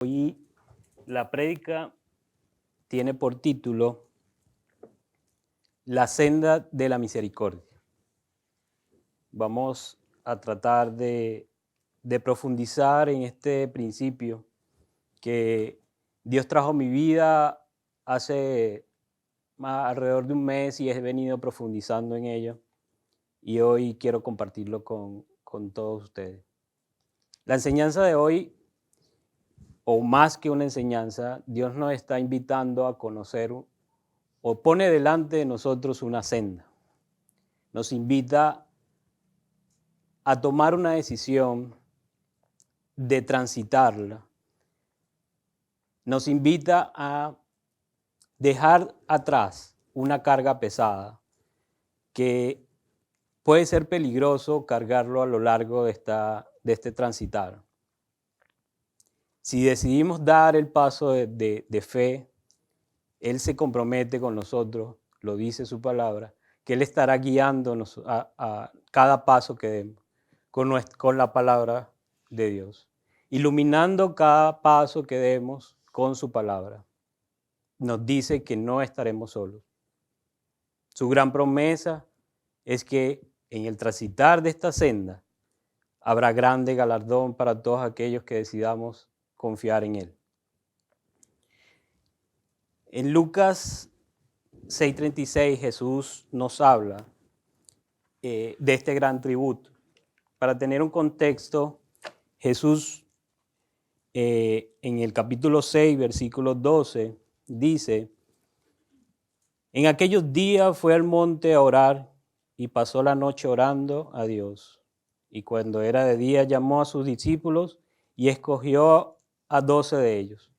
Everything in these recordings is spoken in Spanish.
Hoy la prédica tiene por título La senda de la misericordia. Vamos a tratar de profundizar en este principio que Dios trajo a mi vida hace alrededor de un mes y he venido profundizando en ello y hoy quiero compartirlo con todos ustedes. La enseñanza de hoy, o más que una enseñanza, Dios nos está invitando a conocer o pone delante de nosotros una senda. Nos invita a tomar una decisión de transitarla. Nos invita a dejar atrás una carga pesada que puede ser peligroso cargarlo a lo largo de este transitar. Si decidimos dar el paso de fe, Él se compromete con nosotros, lo dice su palabra, que Él estará guiándonos a cada paso que demos con la palabra de Dios, iluminando cada paso que demos con su palabra. Nos dice que no estaremos solos. Su gran promesa es que en el transitar de esta senda habrá grande galardón para todos aquellos que decidamos confiar en Él. En Lucas 6:36 Jesús nos habla de este gran tributo. Para tener un contexto, Jesús en el capítulo 6, versículo 12, dice: en aquellos días fue al monte a orar y pasó la noche orando a Dios. Y cuando era de día llamó a sus discípulos y escogió a 12 de ellos.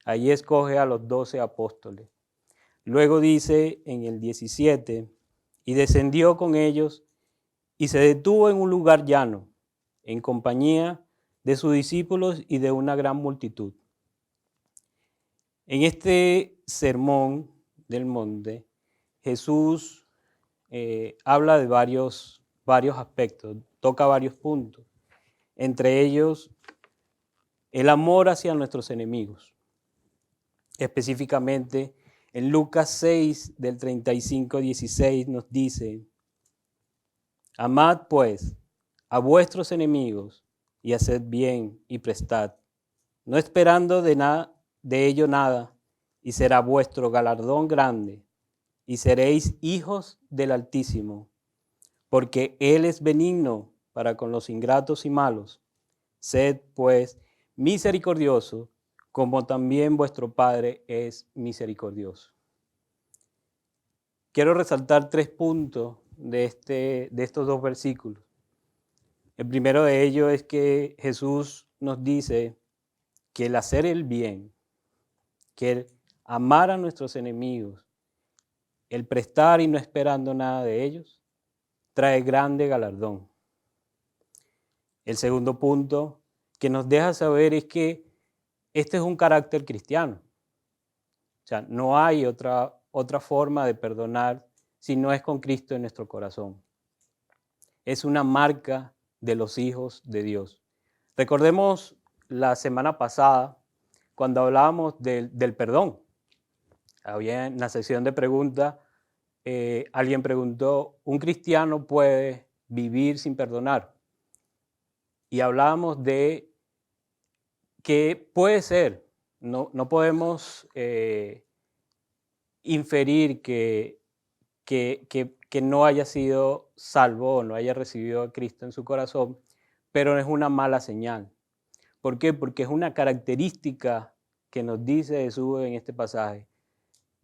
Allí escoge a los 12 apóstoles. Luego dice en el 17, y descendió con ellos y se detuvo en un lugar llano, en compañía de sus discípulos y de una gran multitud. En este sermón del monte, Jesús habla de varios aspectos, toca varios puntos, entre ellos el amor hacia nuestros enemigos. Específicamente, en Lucas 6, del 35 al 16, nos dice: amad pues a vuestros enemigos y haced bien y prestad, no esperando de ello nada, y será vuestro galardón grande, y seréis hijos del Altísimo, porque Él es benigno para con los ingratos y malos. Sed pues misericordiosos, como también vuestro Padre es misericordioso. Quiero resaltar 3 puntos de estos 2 versículos. El primero de ellos es que Jesús nos dice que el hacer el bien, que el amar a nuestros enemigos, el prestar y no esperando nada de ellos, trae grande galardón. El segundo punto que nos deja saber es que este es un carácter cristiano. O sea, no hay otra forma de perdonar si no es con Cristo en nuestro corazón. Es una marca de los hijos de Dios. Recordemos la semana pasada cuando hablábamos del perdón. Había en la sección de preguntas, alguien preguntó: ¿un cristiano puede vivir sin perdonar? Y hablábamos de que puede ser, no podemos inferir que no haya sido salvo o no haya recibido a Cristo en su corazón, pero es una mala señal. ¿Por qué? Porque es una característica que nos dice Jesús en este pasaje,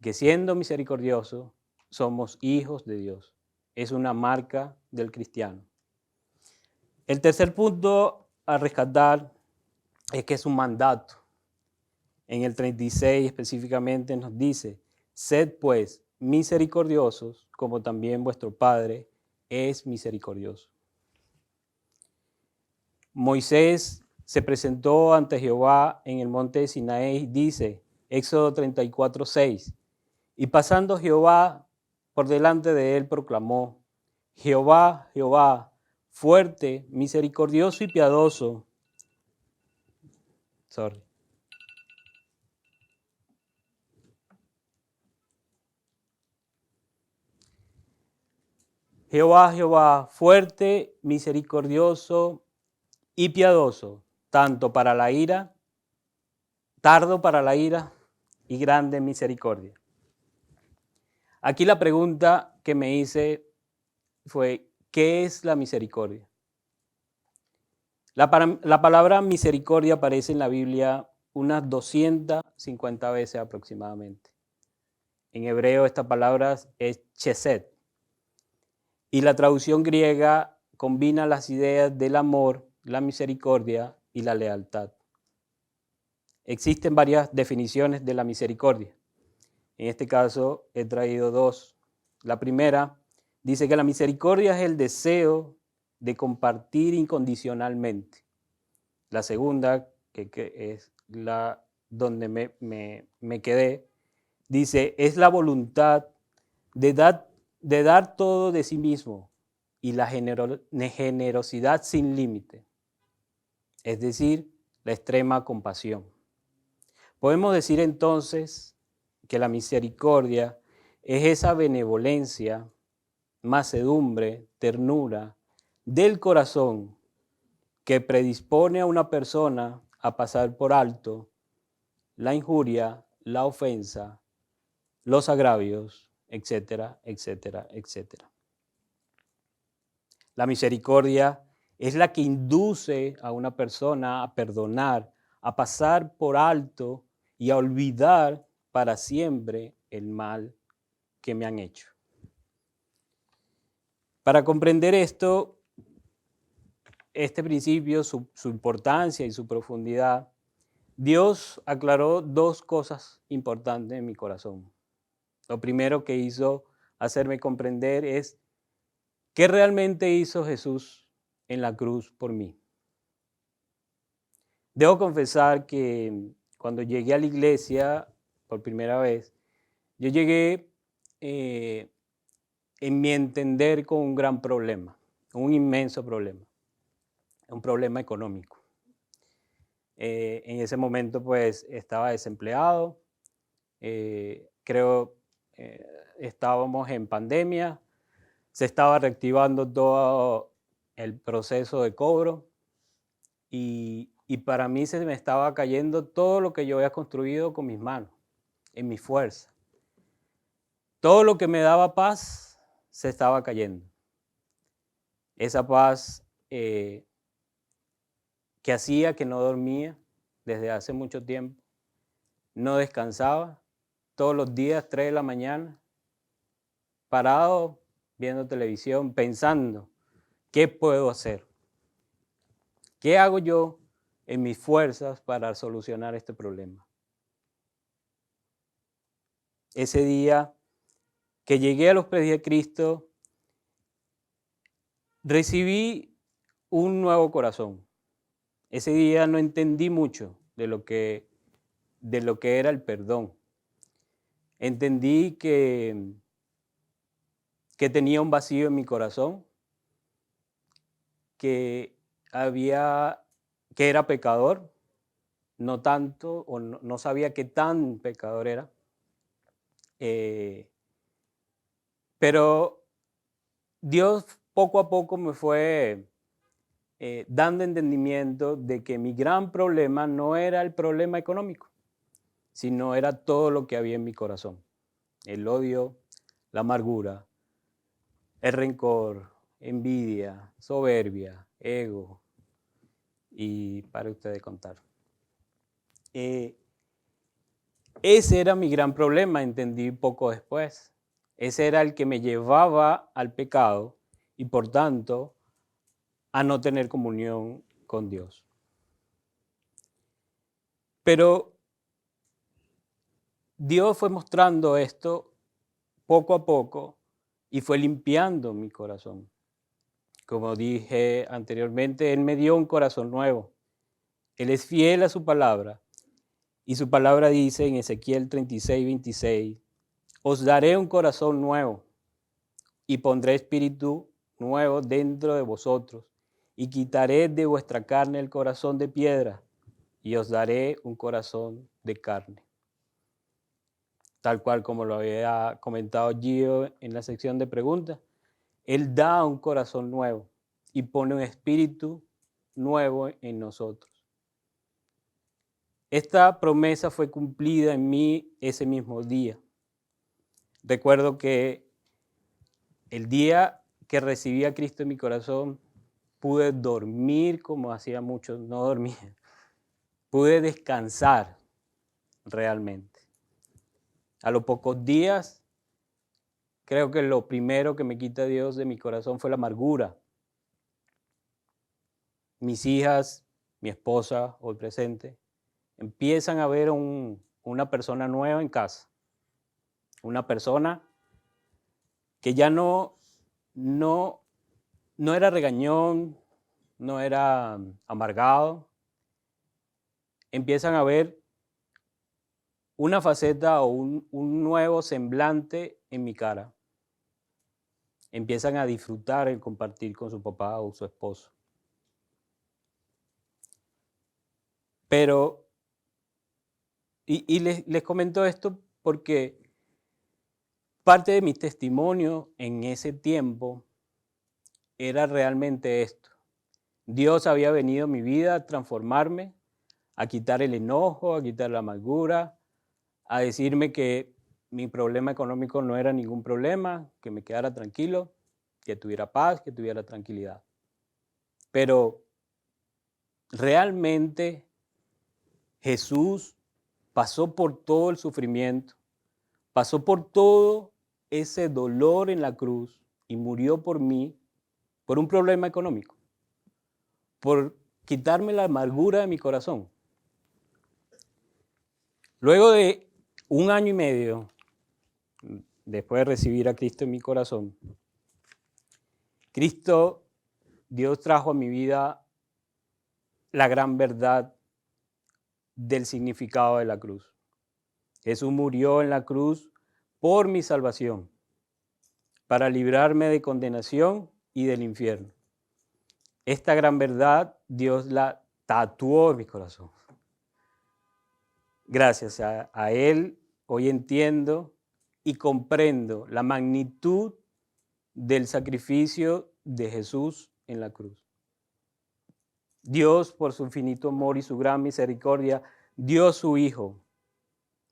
que siendo misericordiosos somos hijos de Dios. Es una marca del cristiano. El tercer punto a rescatar es que es un mandato. En el 36 específicamente nos dice: sed pues misericordiosos, como también vuestro Padre es misericordioso. Moisés se presentó ante Jehová en el monte de Sinaí, dice Éxodo 34:6, y pasando Jehová por delante de él proclamó: Jehová, Jehová, fuerte, misericordioso y piadoso. Jehová, Jehová, fuerte, misericordioso y piadoso, tanto para la ira, tardo para la ira y grande en misericordia. Aquí la pregunta que me hice fue, ¿qué es la misericordia? La palabra misericordia aparece en la Biblia unas 250 veces aproximadamente. En hebreo esta palabra es chesed. Y la traducción griega combina las ideas del amor, la misericordia y la lealtad. Existen varias definiciones de la misericordia. En este caso he traído dos. La primera dice que la misericordia es el deseo de compartir incondicionalmente. La segunda, que es la donde me quedé, dice, es la voluntad de dar todo de sí mismo y la generosidad sin límite, es decir, la extrema compasión. Podemos decir entonces que la misericordia es esa benevolencia, mansedumbre, ternura del corazón que predispone a una persona a pasar por alto la injuria, la ofensa, los agravios, etcétera, etcétera, etcétera. La misericordia es la que induce a una persona a perdonar, a pasar por alto y a olvidar para siempre el mal que me han hecho. Para comprender esto, este principio, su importancia y su profundidad, Dios aclaró dos cosas importantes en mi corazón. Lo primero que hizo hacerme comprender es qué realmente hizo Jesús en la cruz por mí. Debo confesar que cuando llegué a la iglesia por primera vez, yo llegué en mi entender con un gran problema, un inmenso problema, un problema económico. En ese momento pues estaba desempleado, creo estábamos en pandemia, se estaba reactivando todo el proceso de cobro y para mí se me estaba cayendo todo lo que yo había construido con mis manos, en mi fuerza. Todo lo que me daba paz se estaba cayendo. Esa paz que hacía que no dormía desde hace mucho tiempo, no descansaba, todos los días, 3 de la mañana, parado, viendo televisión, pensando, ¿qué puedo hacer? ¿Qué hago yo en mis fuerzas para solucionar este problema? Ese día que llegué a los pies de Cristo, recibí un nuevo corazón. Ese día no entendí mucho de lo que era el perdón. Entendí que tenía un vacío en mi corazón, que era pecador, no tanto, o no sabía qué tan pecador era. Pero Dios poco a poco me fue dando entendimiento de que mi gran problema no era el problema económico, sino era todo lo que había en mi corazón. El odio, la amargura, el rencor, envidia, soberbia, ego, y para ustedes contar. Ese era mi gran problema, entendí poco después. Ese era el que me llevaba al pecado y por tanto a no tener comunión con Dios. Pero Dios fue mostrando esto poco a poco y fue limpiando mi corazón. Como dije anteriormente, Él me dio un corazón nuevo. Él es fiel a su palabra. Y su palabra dice en Ezequiel 36:26, os daré un corazón nuevo y pondré espíritu nuevo dentro de vosotros y quitaré de vuestra carne el corazón de piedra y os daré un corazón de carne. Tal cual como lo había comentado Gio en la sección de preguntas, Él da un corazón nuevo y pone un espíritu nuevo en nosotros. Esta promesa fue cumplida en mí ese mismo día. Recuerdo que el día que recibí a Cristo en mi corazón, pude dormir como hacía mucho, no dormía. Pude descansar realmente. A los pocos días, creo que lo primero que me quita Dios de mi corazón fue la amargura. Mis hijas, mi esposa, hoy presente, empiezan a ver una persona nueva en casa. Una persona que ya no era regañón, no era amargado. Empiezan a ver una faceta o un nuevo semblante en mi cara. Empiezan a disfrutar el compartir con su papá o su esposo. Pero, y les comento esto porque parte de mi testimonio en ese tiempo era realmente esto. Dios había venido a mi vida a transformarme, a quitar el enojo, a quitar la amargura, a decirme que mi problema económico no era ningún problema, que me quedara tranquilo, que tuviera paz, que tuviera tranquilidad. Pero realmente Jesús pasó por todo el sufrimiento, pasó por todo ese dolor en la cruz y murió por mí, por un problema económico, por quitarme la amargura de mi corazón. Luego de 1 año y medio, después de recibir a Cristo en mi corazón, Dios trajo a mi vida la gran verdad del significado de la cruz. Jesús murió en la cruz por mi salvación, para librarme de condenación y del infierno. Esta gran verdad Dios la tatuó en mi corazón. Gracias a Él hoy entiendo y comprendo la magnitud del sacrificio de Jesús en la cruz. Dios, por su infinito amor y su gran misericordia, dio a su Hijo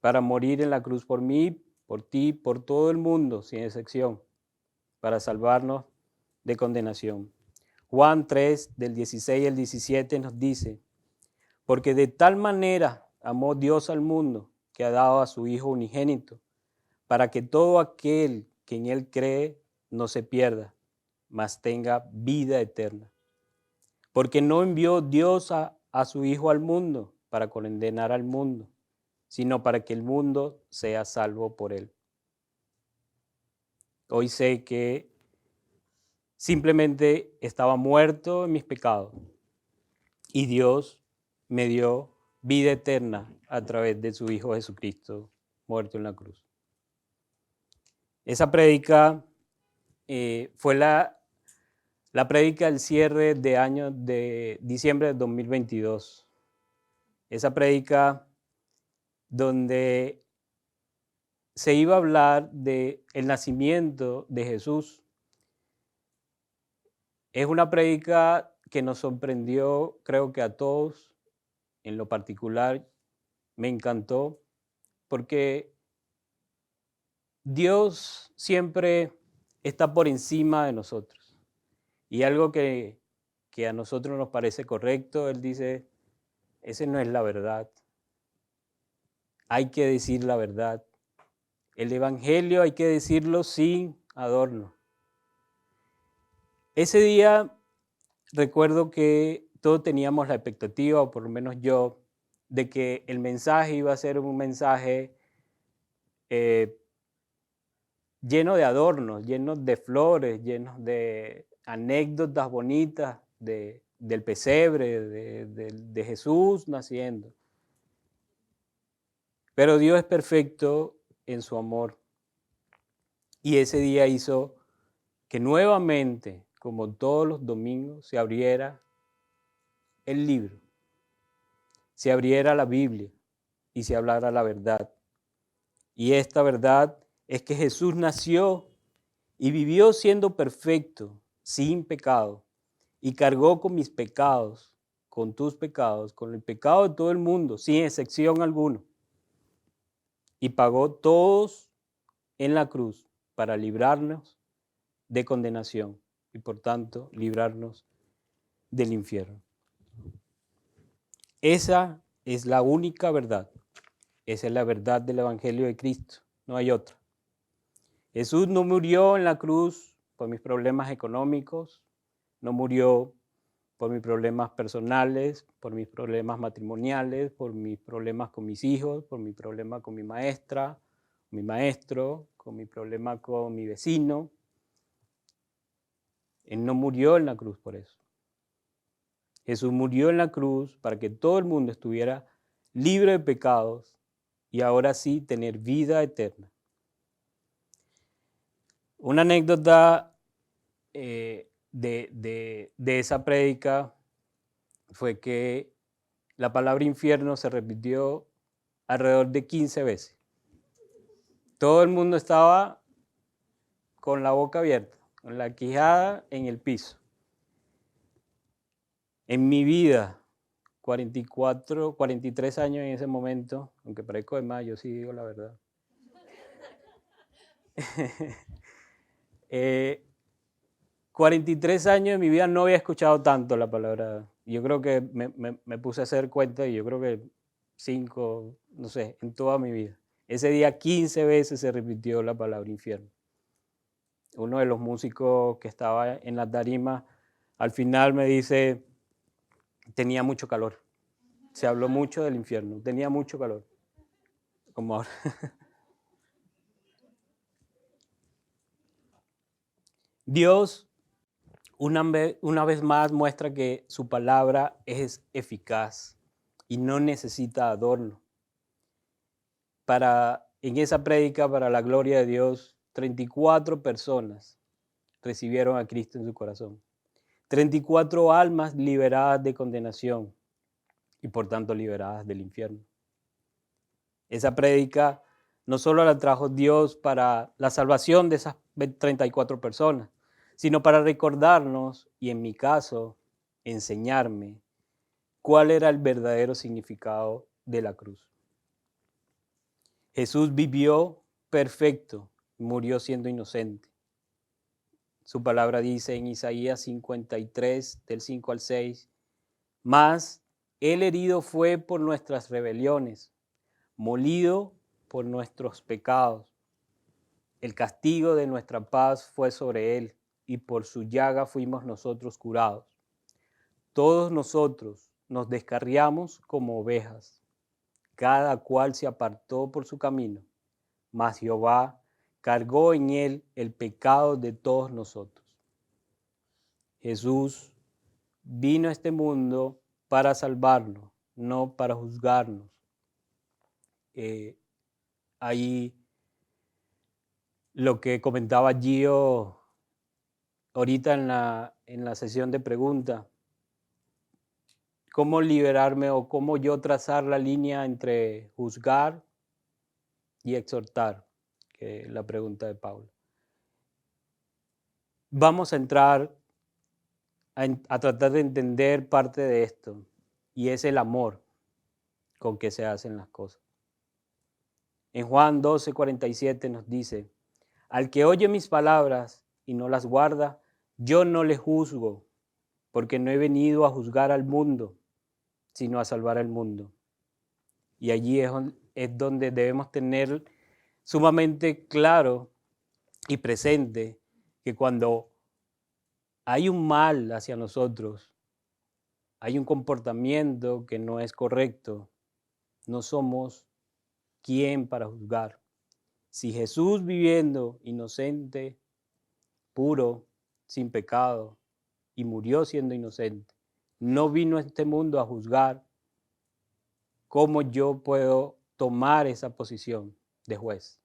para morir en la cruz por mí, por ti, por todo el mundo, sin excepción, para salvarnos de condenación. Juan 3, del 16 al 17 nos dice, porque de tal manera amó Dios al mundo que ha dado a su Hijo unigénito, para que todo aquel que en Él cree no se pierda, mas tenga vida eterna. Porque no envió Dios a su Hijo al mundo para condenar al mundo, sino para que el mundo sea salvo por Él. Hoy sé que simplemente estaba muerto en mis pecados y Dios me dio vida eterna a través de su Hijo Jesucristo, muerto en la cruz. Esa prédica fue la prédica del cierre de año de diciembre de 2022. Esa prédica donde se iba a hablar del nacimiento de Jesús. Es una prédica que nos sorprendió, creo que a todos, en lo particular, me encantó, porque Dios siempre está por encima de nosotros. Y algo que a nosotros nos parece correcto, Él dice, esa no es la verdad. Hay que decir la verdad. El evangelio hay que decirlo sin adorno. Ese día recuerdo que todos teníamos la expectativa, o por lo menos yo, de que el mensaje iba a ser un mensaje lleno de adornos, lleno de flores, lleno de anécdotas bonitas del pesebre, de Jesús naciendo. Pero Dios es perfecto en su amor. Y ese día hizo que nuevamente, como todos los domingos, se abriera el libro, se abriera la Biblia y se hablara la verdad. Y esta verdad es que Jesús nació y vivió siendo perfecto, sin pecado, y cargó con mis pecados, con tus pecados, con el pecado de todo el mundo, sin excepción alguna, y pagó todos en la cruz para librarnos de condenación y por tanto librarnos del infierno. Esa es la única verdad. Esa es la verdad del Evangelio de Cristo. No hay otra. Jesús no murió en la cruz por mis problemas económicos, no murió por mis problemas personales, por mis problemas matrimoniales, por mis problemas con mis hijos, por mi problema con mi maestra, mi maestro, con mi problema con mi vecino. Él no murió en la cruz por eso. Jesús murió en la cruz para que todo el mundo estuviera libre de pecados y ahora sí tener vida eterna. Una anécdota de esa prédica fue que la palabra infierno se repitió alrededor de 15 veces. Todo el mundo estaba con la boca abierta, con la quijada en el piso. En mi vida, 43 años en ese momento, aunque parezco de más, yo sí digo la verdad. 43 años de mi vida no había escuchado tanto la palabra. Yo creo que me puse a hacer cuenta y yo creo que 5, no sé, en toda mi vida. Ese día 15 veces se repitió la palabra infierno. Uno de los músicos que estaba en la tarima al final me dice, tenía mucho calor. Se habló mucho del infierno, tenía mucho calor. Como ahora. Dios una vez más muestra que su palabra es eficaz y no necesita adorno. En esa prédica, para la gloria de Dios, 34 personas recibieron a Cristo en su corazón. 34 almas liberadas de condenación y por tanto liberadas del infierno. Esa prédica no solo la trajo Dios para la salvación de esas 34 personas, sino para recordarnos, y en mi caso, enseñarme cuál era el verdadero significado de la cruz. Jesús vivió perfecto, murió siendo inocente. Su palabra dice en Isaías 53, del 5 al 6, mas el herido fue por nuestras rebeliones, molido por nuestros pecados. El castigo de nuestra paz fue sobre él, y por su llaga fuimos nosotros curados. Todos nosotros nos descarriamos como ovejas, cada cual se apartó por su camino, mas Jehová cargó en él el pecado de todos nosotros. Jesús vino a este mundo para salvarnos, no para juzgarnos. Ahí lo que comentaba Gio ahorita en la sesión de preguntas, cómo liberarme o cómo yo trazar la línea entre juzgar y exhortar, que es la pregunta de Pablo. Vamos a entrar a tratar de entender parte de esto, y es el amor con que se hacen las cosas. En Juan 12:47 nos dice, al que oye mis palabras y no las guarda, yo no le juzgo, porque no he venido a juzgar al mundo, sino a salvar al mundo. Y allí es donde debemos tener sumamente claro y presente que cuando hay un mal hacia nosotros, hay un comportamiento que no es correcto, no somos quien para juzgar. Si Jesús viviendo inocente, puro, sin pecado, y murió siendo inocente, no vino a este mundo a juzgar, ¿cómo yo puedo tomar esa posición de juez?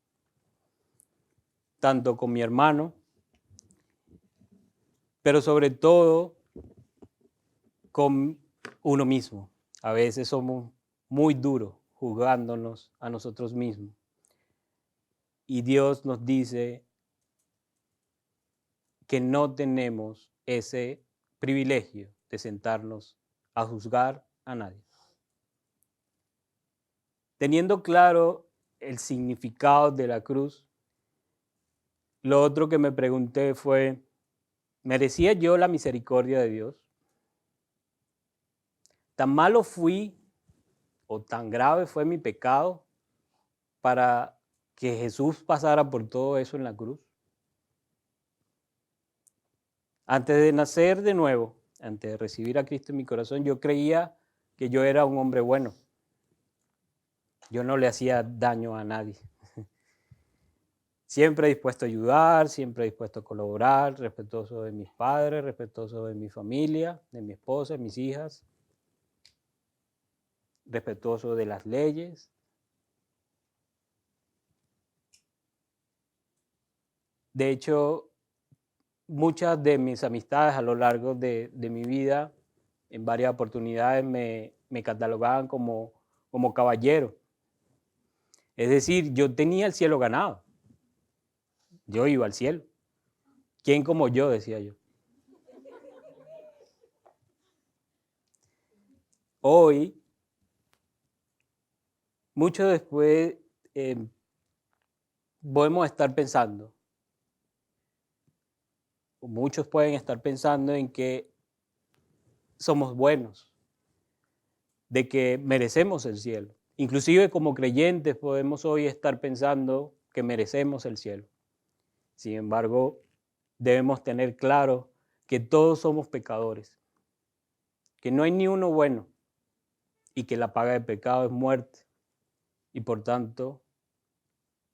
Tanto con mi hermano, pero sobre todo con uno mismo. A veces somos muy duros juzgándonos a nosotros mismos. Y Dios nos dice, que no tenemos ese privilegio de sentarnos a juzgar a nadie. Teniendo claro el significado de la cruz, lo otro que me pregunté fue, ¿merecía yo la misericordia de Dios? ¿Tan malo fui o tan grave fue mi pecado para que Jesús pasara por todo eso en la cruz? Antes de nacer de nuevo, antes de recibir a Cristo en mi corazón, yo creía que yo era un hombre bueno. Yo no le hacía daño a nadie. Siempre dispuesto a ayudar, siempre dispuesto a colaborar, respetuoso de mis padres, respetuoso de mi familia, de mi esposa, de mis hijas, respetuoso de las leyes. De hecho, muchas de mis amistades a lo largo de mi vida, en varias oportunidades me catalogaban como caballero. Es decir, yo tenía el cielo ganado. Yo iba al cielo. ¿Quién como yo? Decía yo. Hoy, mucho después, podemos estar pensando, o muchos pueden estar pensando en que somos buenos, de que merecemos el cielo. Inclusive como creyentes podemos hoy estar pensando que merecemos el cielo. Sin embargo, debemos tener claro que todos somos pecadores, que no hay ni uno bueno y que la paga del pecado es muerte. Y por tanto,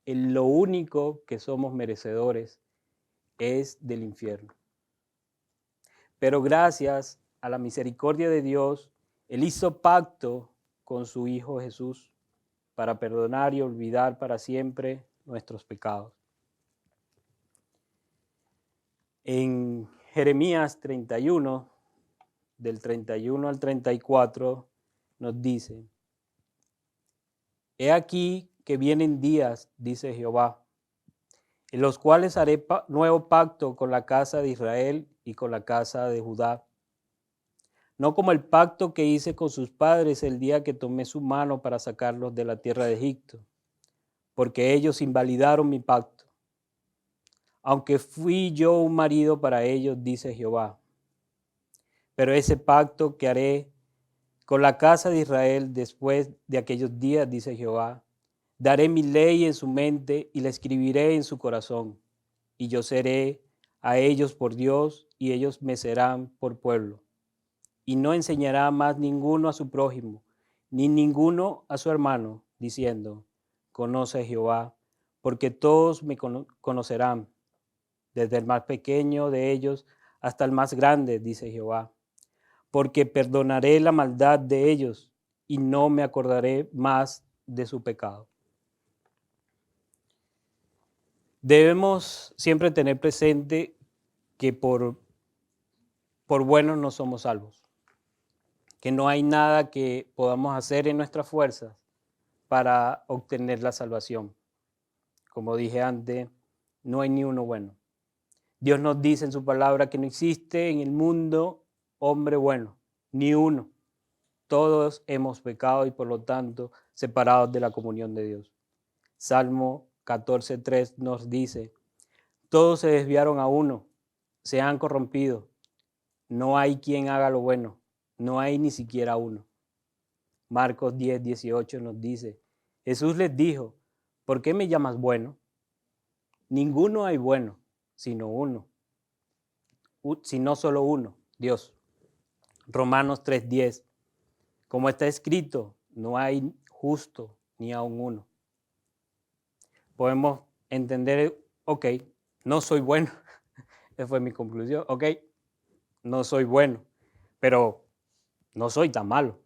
lo único que somos merecedores es del infierno. Pero gracias a la misericordia de Dios, Él hizo pacto con su Hijo Jesús para perdonar y olvidar para siempre nuestros pecados. En Jeremías 31, del 31 al 34, nos dice, he aquí que vienen días, dice Jehová, en los cuales haré nuevo pacto con la casa de Israel y con la casa de Judá. No como el pacto que hice con sus padres el día que tomé su mano para sacarlos de la tierra de Egipto, porque ellos invalidaron mi pacto. Aunque fui yo un marido para ellos, dice Jehová. Pero ese pacto que haré con la casa de Israel después de aquellos días, dice Jehová, daré mi ley en su mente y la escribiré en su corazón, y yo seré a ellos por Dios y ellos me serán por pueblo. Y no enseñará más ninguno a su prójimo, ni ninguno a su hermano, diciendo, conoce a Jehová, porque todos me conocerán, desde el más pequeño de ellos hasta el más grande, dice Jehová, porque perdonaré la maldad de ellos y no me acordaré más de su pecado. Debemos siempre tener presente que por buenos no somos salvos, que no hay nada que podamos hacer en nuestras fuerzas para obtener la salvación. Como dije antes, no hay ni uno bueno. Dios nos dice en su palabra que no existe en el mundo hombre bueno, ni uno. Todos hemos pecado y por lo tanto separados de la comunión de Dios. Salmo 14:3 nos dice, todos se desviaron a uno, se han corrompido. No hay quien haga lo bueno, no hay ni siquiera uno. Marcos 10:18 nos dice, Jesús les dijo, ¿por qué me llamas bueno? Ninguno hay bueno, sino uno, sino solo uno, Dios. Romanos 3:10, como está escrito, no hay justo ni aun uno. Podemos entender, ok, no soy bueno, esa fue mi conclusión, ok, no soy bueno, pero no soy tan malo.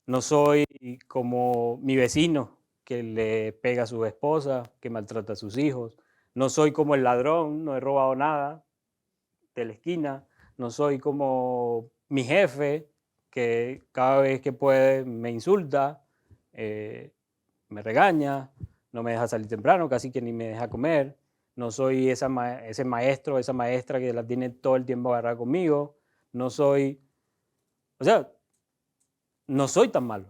No soy como mi vecino que le pega a su esposa, que maltrata a sus hijos. No soy como el ladrón, no he robado nada de la esquina. No soy como mi jefe, que cada vez que puede me insulta, me regaña, no me deja salir temprano, casi que ni me deja comer. no soy ese maestro o esa maestra que la tiene todo el tiempo agarrada conmigo, no soy, o sea, no soy tan malo.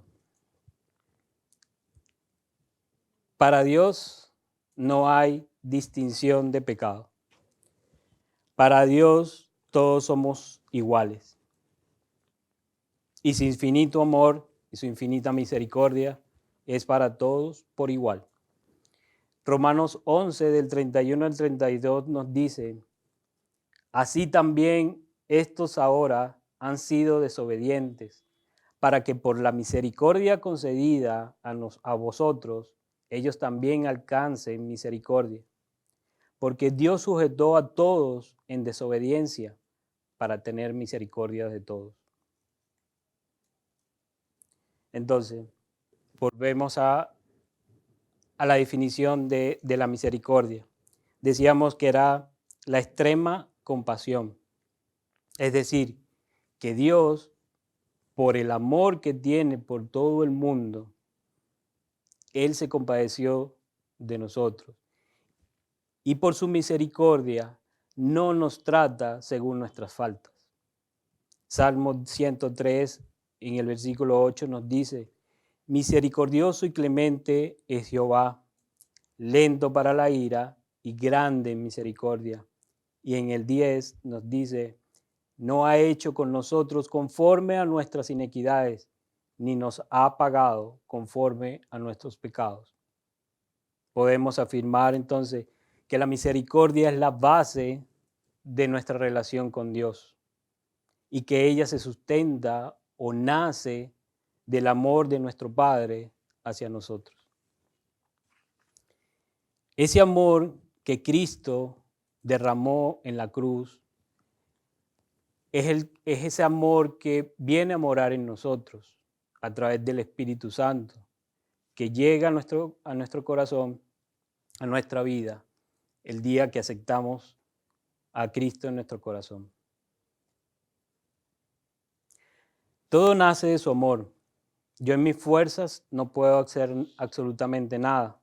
Para Dios no hay distinción de pecado. Para Dios todos somos iguales. Y su infinito amor y su infinita misericordia es para todos por igual. Romanos 11 del 31 al 32 nos dice, así también estos ahora han sido desobedientes, para que por la misericordia concedida a vosotros, ellos también alcancen misericordia. Porque Dios sujetó a todos en desobediencia para tener misericordia de todos. Entonces, volvemos a la definición de la misericordia. Decíamos que era la extrema compasión. Es decir, que Dios, por el amor que tiene por todo el mundo, Él se compadeció de nosotros. Y por su misericordia no nos trata según nuestras faltas. Salmo 103, en el versículo 8, nos dice, misericordioso y clemente es Jehová, lento para la ira y grande en misericordia. Y en el 10 nos dice, no ha hecho con nosotros conforme a nuestras inequidades, ni nos ha pagado conforme a nuestros pecados. Podemos afirmar entonces que la misericordia es la base de nuestra relación con Dios y que ella se sustenta o nace del amor de nuestro Padre hacia nosotros. Ese amor que Cristo derramó en la cruz es ese amor que viene a morar en nosotros a través del Espíritu Santo, que llega a nuestro corazón, a nuestra vida, el día que aceptamos a Cristo en nuestro corazón. Todo nace de su amor. Yo en mis fuerzas no puedo hacer absolutamente nada.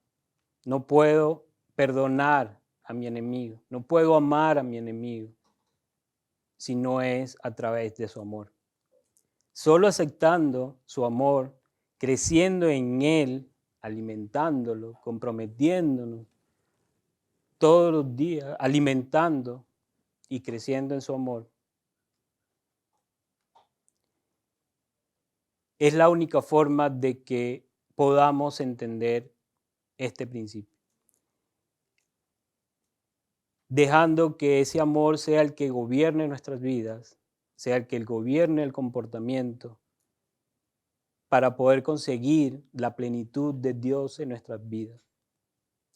No puedo perdonar a mi enemigo. No puedo amar a mi enemigo si no es a través de su amor. Solo aceptando su amor, creciendo en él, alimentándolo, comprometiéndonos todos los días, alimentando y creciendo en su amor, es la única forma de que podamos entender este principio. Dejando que ese amor sea el que gobierne nuestras vidas, sea el que gobierne el comportamiento, para poder conseguir la plenitud de Dios en nuestras vidas.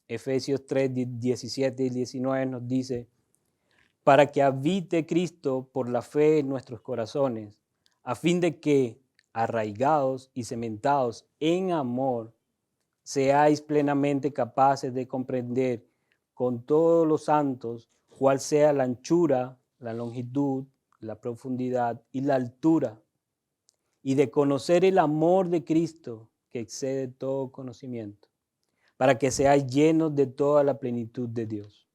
Efesios 3, 17 y 19 nos dice, para que habite Cristo por la fe en nuestros corazones, a fin de que, arraigados y cementados en amor, seáis plenamente capaces de comprender con todos los santos cuál sea la anchura, la longitud, la profundidad y la altura, y de conocer el amor de Cristo que excede todo conocimiento, para que seáis llenos de toda la plenitud de Dios.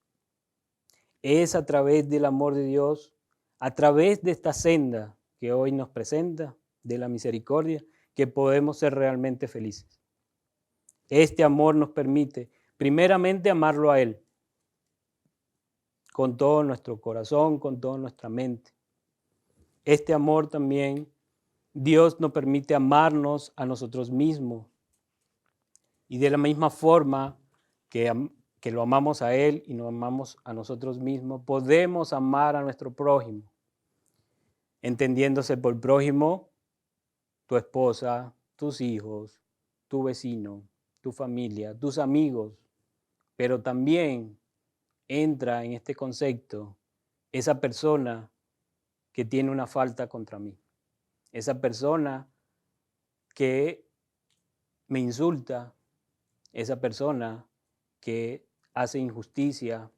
Es a través del amor de Dios, a través de esta senda que hoy nos presenta, de la misericordia, que podemos ser realmente felices. Este amor nos permite, primeramente, amarlo a Él, con todo nuestro corazón, con toda nuestra mente. Este amor también, Dios nos permite amarnos a nosotros mismos. Y de la misma forma que lo amamos a Él y nos amamos a nosotros mismos, podemos amar a nuestro prójimo, entendiéndose por prójimo tu esposa, tus hijos, tu vecino, tu familia, tus amigos, pero también entra en este concepto esa persona que tiene una falta contra mí, esa persona que me insulta, esa persona que hace injusticia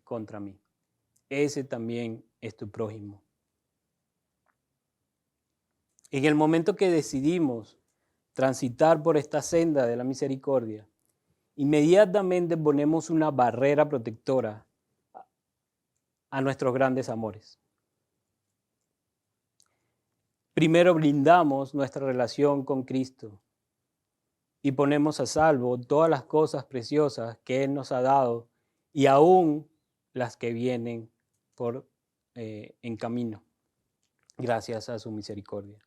contra mí. Ese también es tu prójimo. En el momento que decidimos transitar por esta senda de la misericordia inmediatamente ponemos una barrera protectora a nuestros grandes amores. Primero blindamos nuestra relación con Cristo y ponemos a salvo todas las cosas preciosas que Él nos ha dado y aún las que vienen en camino, gracias a su misericordia.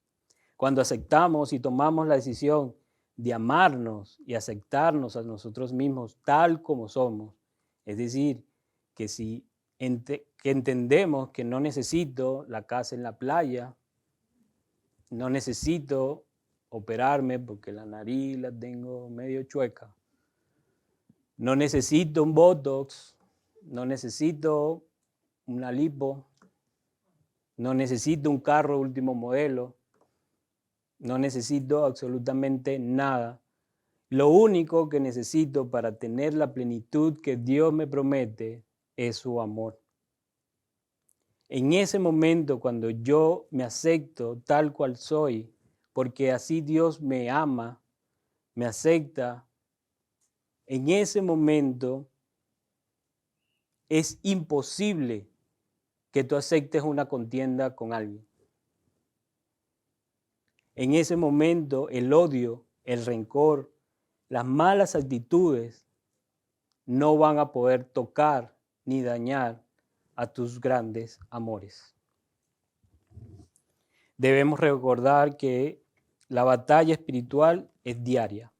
Cuando aceptamos y tomamos la decisión de amarnos y aceptarnos a nosotros mismos tal como somos, es decir, que entendemos que no necesito la casa en la playa, no necesito operarme porque la nariz la tengo medio chueca, no necesito un Botox, no necesito una lipo, no necesito un carro último modelo, no necesito absolutamente nada. Lo único que necesito para tener la plenitud que Dios me promete es su amor. En ese momento, cuando yo me acepto tal cual soy, porque así Dios me ama, me acepta, en ese momento es imposible que tú aceptes una contienda con alguien. En ese momento el odio, el rencor, las malas actitudes no van a poder tocar ni dañar a tus grandes amores. Debemos recordar que la batalla espiritual es diaria.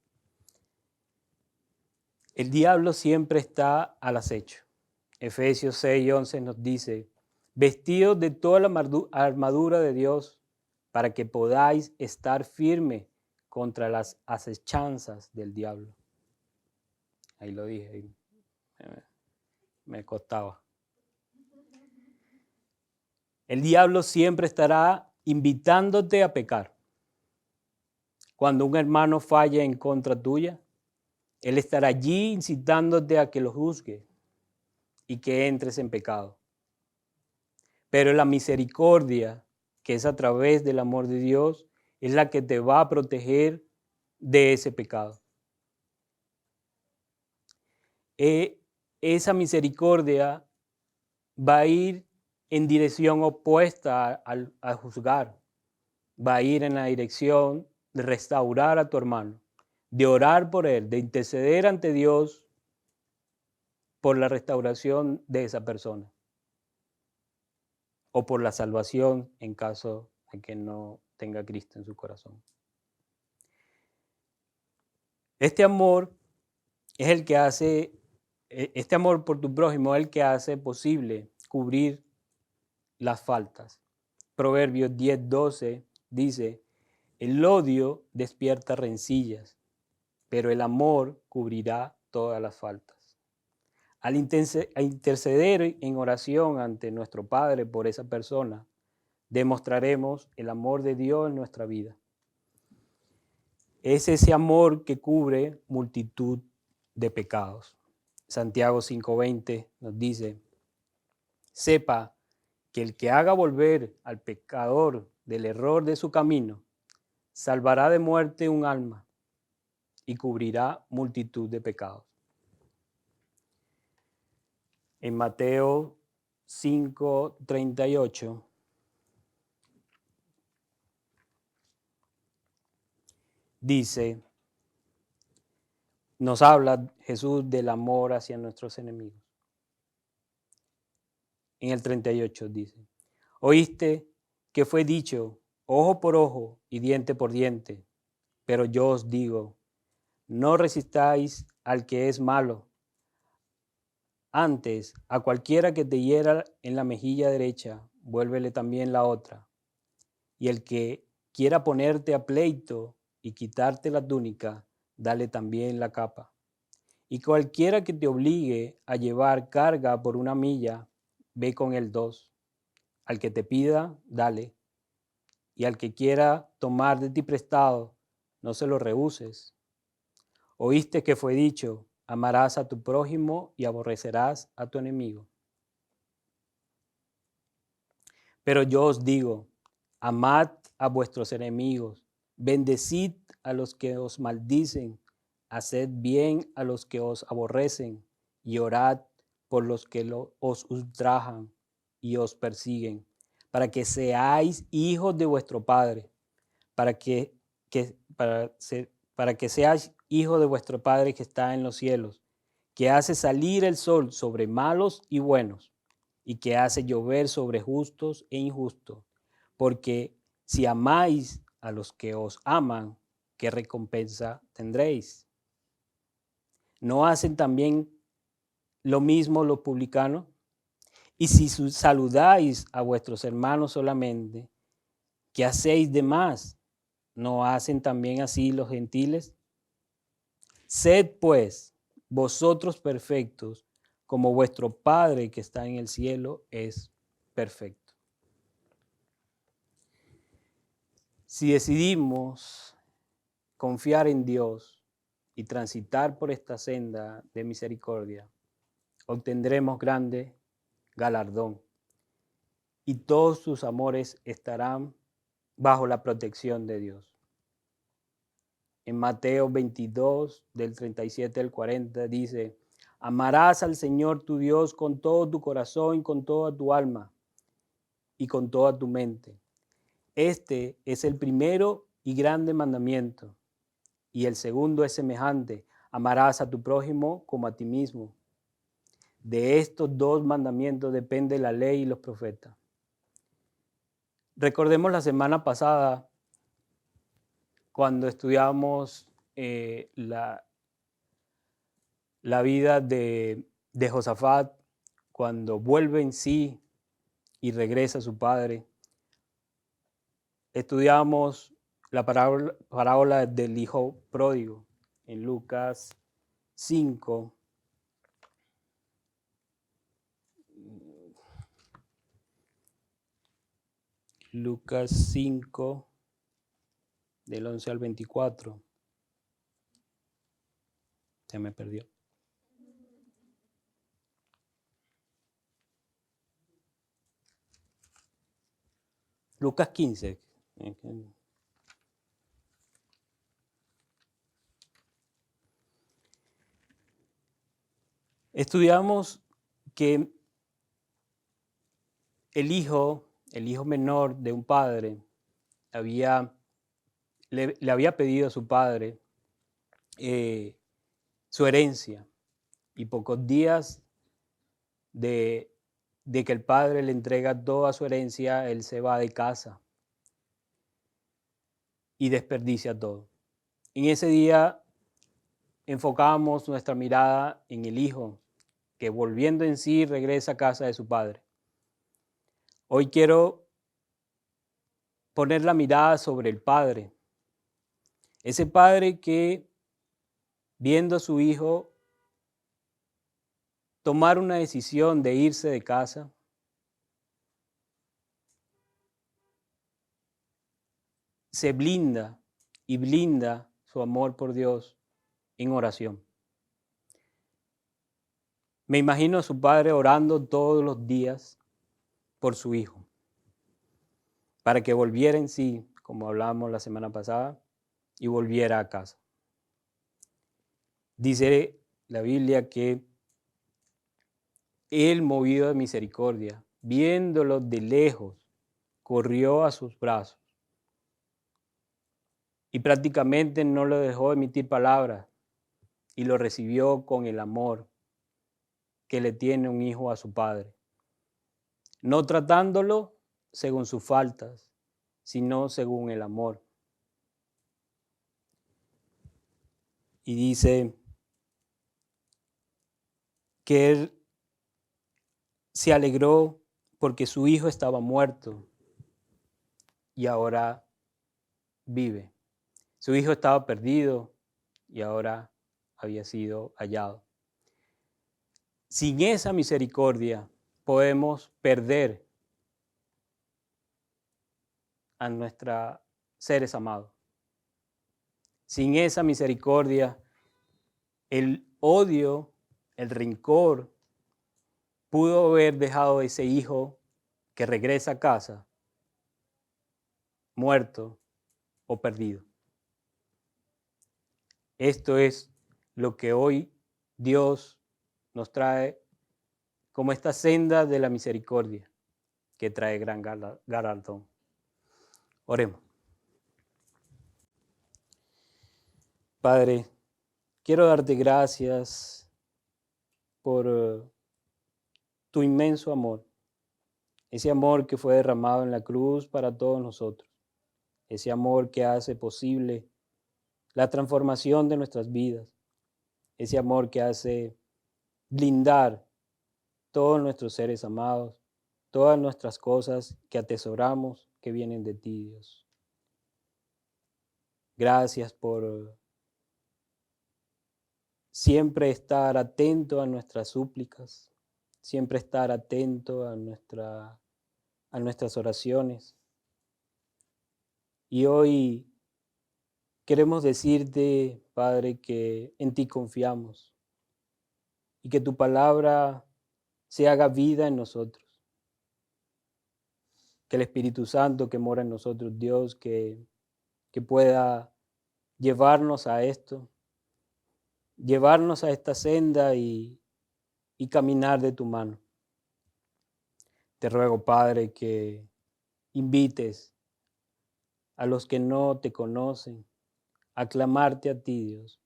El diablo siempre está al acecho. Efesios 6:11 nos dice, vestidos de toda la armadura de Dios para que podáis estar firme contra las acechanzas del diablo. Ahí lo dije, me costaba. El diablo siempre estará invitándote a pecar. Cuando un hermano falla en contra tuya, él estará allí incitándote a que lo juzgue y que entres en pecado. Pero la misericordia, que es a través del amor de Dios, es la que te va a proteger de ese pecado. Esa misericordia va a ir en dirección opuesta al juzgar. Va a ir en la dirección de restaurar a tu hermano, de orar por él, de interceder ante Dios por la restauración de esa persona o por la salvación en caso de que no tenga a Cristo en su corazón. Este amor es el que hace, este amor por tu prójimo es el que hace posible cubrir las faltas. Proverbios 10:12 dice, el odio despierta rencillas, pero el amor cubrirá todas las faltas. Al interceder en oración ante nuestro Padre por esa persona, demostraremos el amor de Dios en nuestra vida. Es ese amor que cubre multitud de pecados. Santiago 5:20 nos dice, sepa que el que haga volver al pecador del error de su camino, salvará de muerte un alma y cubrirá multitud de pecados. En Mateo 5:38 dice, nos habla Jesús del amor hacia nuestros enemigos. En el 38 dice, oíste que fue dicho, ojo por ojo y diente por diente, pero yo os digo, no resistáis al que es malo. Antes, a cualquiera que te hiera en la mejilla derecha, vuélvele también la otra. Y el que quiera ponerte a pleito y quitarte la túnica, dale también la capa. Y cualquiera que te obligue a llevar carga por 1 milla, ve con él 2. Al que te pida, dale. Y al que quiera tomar de ti prestado, no se lo rehuses. Oíste que fue dicho, amarás a tu prójimo y aborrecerás a tu enemigo. Pero yo os digo, amad a vuestros enemigos, bendecid a los que os maldicen, haced bien a los que os aborrecen y orad por los que os ultrajan y os persiguen, para que seáis hijos de vuestro Padre, para que seáis hijos de vuestro Padre que está en los cielos, que hace salir el sol sobre malos y buenos, y que hace llover sobre justos e injustos. Porque si amáis a los que os aman, ¿qué recompensa tendréis? ¿No hacen también lo mismo los publicanos? Y si saludáis a vuestros hermanos solamente, ¿qué hacéis de más? ¿No hacen también así los gentiles? Sed pues vosotros perfectos, como vuestro Padre que está en el cielo es perfecto. Si decidimos confiar en Dios y transitar por esta senda de misericordia, obtendremos grande galardón y todos sus amores estarán bajo la protección de Dios. En Mateo 22, del 37 al 40, dice: amarás al Señor tu Dios con todo tu corazón, con toda tu alma y con toda tu mente. Este es el primero y grande mandamiento. Y el segundo es semejante: amarás a tu prójimo como a ti mismo. De estos dos mandamientos depende la ley y los profetas. Recordemos la semana pasada cuando estudiamos la vida de Josafat, cuando vuelve en sí y regresa a su padre. Estudiamos la parábola del hijo pródigo en Lucas 5. Lucas 5, del 11 al 24. Se me perdió. Lucas 15. Estudiamos que el hijo menor de un padre, le había pedido a su padre su herencia, y pocos días de que el padre le entrega toda su herencia, él se va de casa y desperdicia todo. En ese día enfocamos nuestra mirada en el hijo que, volviendo en sí, regresa a casa de su padre. Hoy quiero poner la mirada sobre el padre. Ese padre que, viendo a su hijo tomar una decisión de irse de casa, se blinda y blinda su amor por Dios en oración. Me imagino a su padre orando todos los días por su hijo, para que volviera en sí, como hablábamos la semana pasada, y volviera a casa. Dice la Biblia que él, movido de misericordia, viéndolo de lejos, corrió a sus brazos y prácticamente no lo dejó emitir palabras y lo recibió con el amor que le tiene un hijo a su padre, no tratándolo según sus faltas, sino según el amor. Y dice que él se alegró porque su hijo estaba muerto y ahora vive. Su hijo estaba perdido y ahora había sido hallado. Sin esa misericordia podemos perder a nuestros seres amados. Sin esa misericordia, el odio, el rencor, pudo haber dejado a ese hijo que regresa a casa muerto o perdido. Esto es lo que hoy Dios nos trae como esta senda de la misericordia que trae gran galardón. Oremos. Padre, quiero darte gracias por tu inmenso amor, ese amor que fue derramado en la cruz para todos nosotros, ese amor que hace posible la transformación de nuestras vidas, ese amor que hace blindar todos nuestros seres amados, todas nuestras cosas que atesoramos que vienen de ti, Dios. Gracias por siempre estar atento a nuestras súplicas, siempre estar atento a nuestras oraciones. Y hoy queremos decirte, Padre, que en ti confiamos y que tu palabra se haga vida en nosotros. Que el Espíritu Santo que mora en nosotros, Dios, que pueda llevarnos a esto, llevarnos a esta senda y caminar de tu mano. Te ruego, Padre, que invites a los que no te conocen a clamarte a ti, Dios,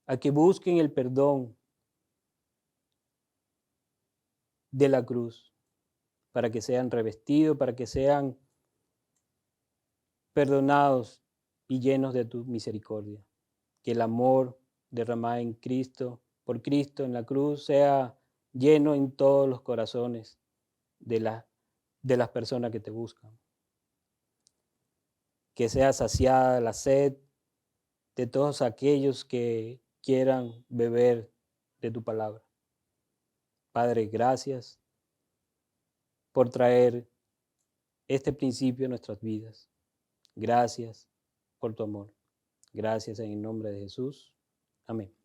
a que busquen el perdón de la cruz, para que sean revestidos, para que sean perdonados y llenos de tu misericordia. Que el amor derramado en Cristo, por Cristo en la cruz, sea lleno en todos los corazones de las personas que te buscan. Que sea saciada la sed de todos aquellos que quieran beber de tu palabra. Padre, gracias por traer este principio a nuestras vidas. Gracias por tu amor. Gracias en el nombre de Jesús. Amén.